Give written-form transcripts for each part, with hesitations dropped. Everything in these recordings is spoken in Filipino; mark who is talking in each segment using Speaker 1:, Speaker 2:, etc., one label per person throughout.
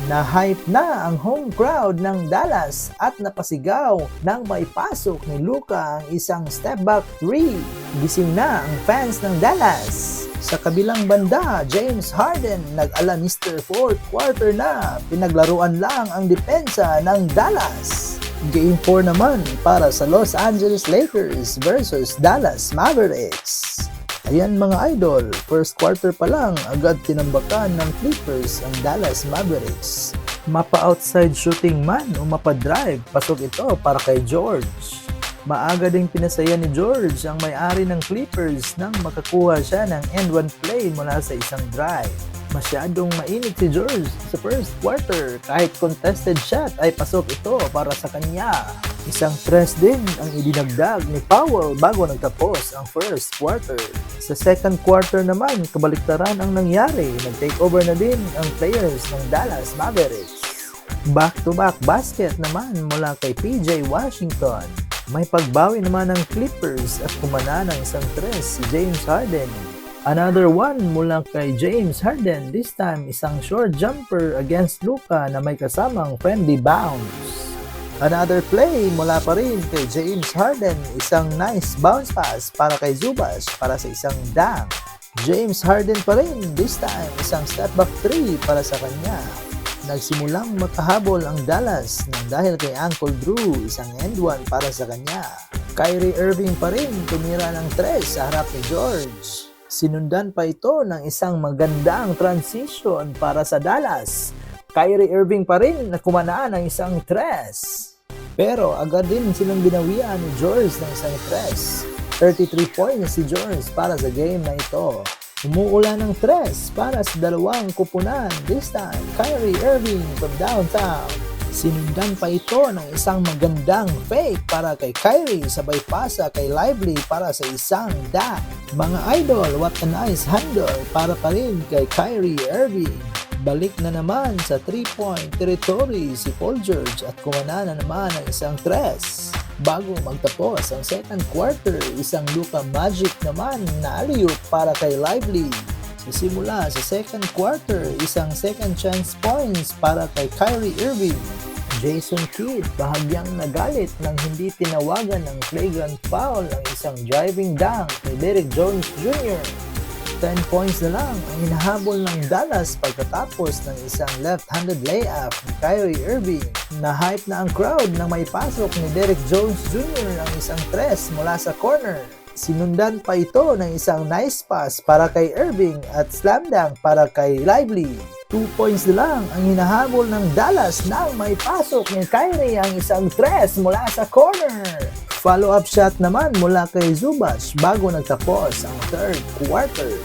Speaker 1: Na-hype na ang home crowd ng Dallas at napasigaw nang maipasok ni Luka ang isang step back 3. Gising na ang fans ng Dallas. Sa kabilang banda, James Harden nag-ala Mr. Fourth Quarter na. Pinaglaruan lang ang depensa ng Dallas. Game 4 naman para sa Los Angeles Lakers versus Dallas Mavericks. Ayan mga idol, first quarter pa lang agad tinambakan ng Clippers ang Dallas Mavericks. Mapa-outside shooting man o mapa-drive, pasok ito para kay George. Maaga ding pinasaya ni George ang may-ari ng Clippers nang makakuha siya ng end one play mula sa isang drive. Masyadong mainit si George sa first quarter, kahit contested shot ay pasok ito para sa kanya. Isang tres din ang idinagdag ni Powell bago nagtapos ang first quarter. Sa second quarter naman, kabaliktaran ang nangyari. Nag-take over na din ang players ng Dallas Mavericks. Back-to-back basket naman mula kay PJ Washington. May pagbawi naman ng Clippers at kumana ng isang tres si James Harden. Another one mula kay James Harden, this time isang short jumper against Luka na may kasamang friendly bounce. Another play mula pa rin kay James Harden, isang nice bounce pass para kay Zubac para sa isang dunk. James Harden pa rin, this time isang step back 3 para sa kanya. Nagsimulang makahabol ang Dallas nang dahil kay Uncle Drew, isang end one para sa kanya. Kyrie Irving pa rin tumira ng tres sa harap ni George. Sinundan pa ito ng isang magandang transition para sa Dallas. Kyrie Irving pa rin na kumanaan ng isang tres. Pero agad din silang binawian ni George ng isang tres. 33 points si George para sa game na ito. Umuulan ng tres para sa dalawang kupunan. This time, Kyrie Irving from downtown. Sinundan pa ito ng isang magandang fake para kay Kyrie, sabay pasa kay Lively para sa isang dunk. Mga idol, what a nice handle para pa rin kay Kyrie Irving. Balik na naman sa 3-point territory si Paul George at kumana na naman ang isang tres. Bago magtapos ang second quarter, isang Luka Magic naman na alley-oop para kay Lively. Simula sa second quarter, isang second chance points para kay Kyrie Irving. Jason Kidd bahagyang nagalit nang hindi tinawagan ng flagrant foul ang isang driving dunk ni Derrick Jones Jr. 10 points na lang ang hinahabol ng Dallas pagkatapos ng isang left-handed layup ni Kyrie Irving. Na-hype na ang crowd nang may pasok ni Derrick Jones Jr. ang isang tres mula sa corner. Sinundan pa ito ng isang nice pass para kay Irving at slam dunk para kay Lively. 2 points na lang ang hinahabol ng Dallas nang may pasok ni Kyrie ang isang tres mula sa corner. Follow-up shot naman mula kay Zubac bago nagtapos ang third quarter.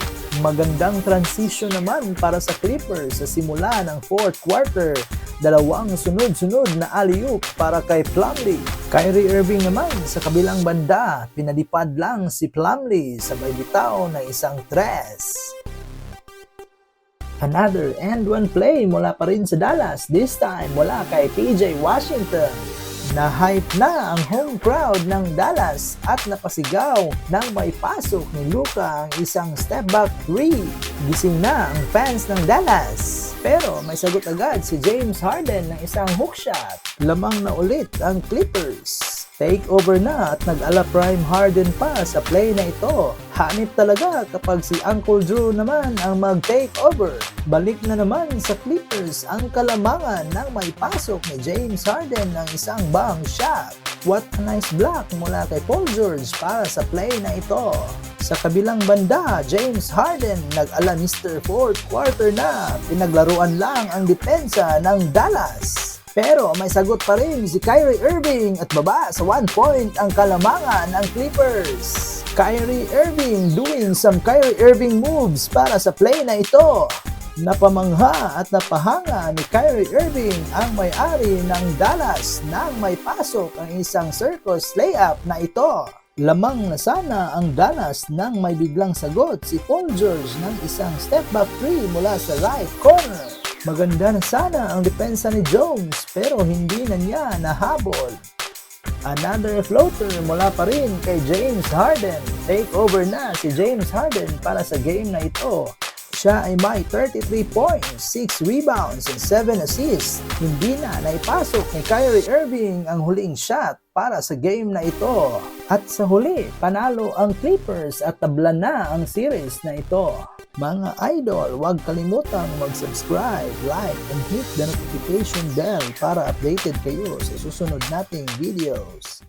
Speaker 1: Magandang transition naman para sa Clippers sa simula ng fourth quarter. Dalawang sunod-sunod na alley-oop para kay Plumlee. Kyrie Irving naman sa kabilang banda, pinalipad lang si Plumlee sabay bitaw ng isang tres. Another end one play mula pa rin sa Dallas, this time mula kay PJ Washington. Na-hype na ang home crowd ng Dallas at napasigaw nang may pasok ni Luka ang isang step back 3. Gising na ang fans ng Dallas. Pero may sagot agad si James Harden ng isang hook shot. Lamang na ulit ang Clippers. Take over na at nag-ala prime Harden pa sa play na ito. Hanip talaga kapag si Uncle Drew naman ang mag-take over. Balik na naman sa Clippers ang kalamangan nang may pasok ni James Harden ng isang bang shot. What a nice block mula kay Paul George para sa play na ito. Sa kabilang banda, James Harden nag-ala Mr. Fourth Quarter na. Pinaglaruan lang ang depensa ng Dallas. Pero may sagot pa rin si Kyrie Irving at baba sa 1 point ang kalamangan ng Clippers. Kyrie Irving doing some Kyrie Irving moves para sa play na ito. Napamangha at napahanga ni Kyrie Irving ang may-ari ng Dallas nang may pasok ang isang circus layup na ito. Lamang na sana ang Dallas nang may biglang sagot si Paul George ng isang step back 3 mula sa right corner. Maganda na sana ang depensa ni Jones pero hindi na niya nahabol. Another floater mula pa rin kay James Harden. Take over na si James Harden para sa game na ito. Siya ay may 33 points, 6 rebounds, and 7 assists. Hindi na naipasok ni Kyrie Irving ang huling shot para sa game na ito. At sa huli, panalo ang Clippers at tabla na ang series na ito. Mga idol, huwag kalimutang mag-subscribe, like, and hit the notification bell para updated kayo sa susunod nating videos.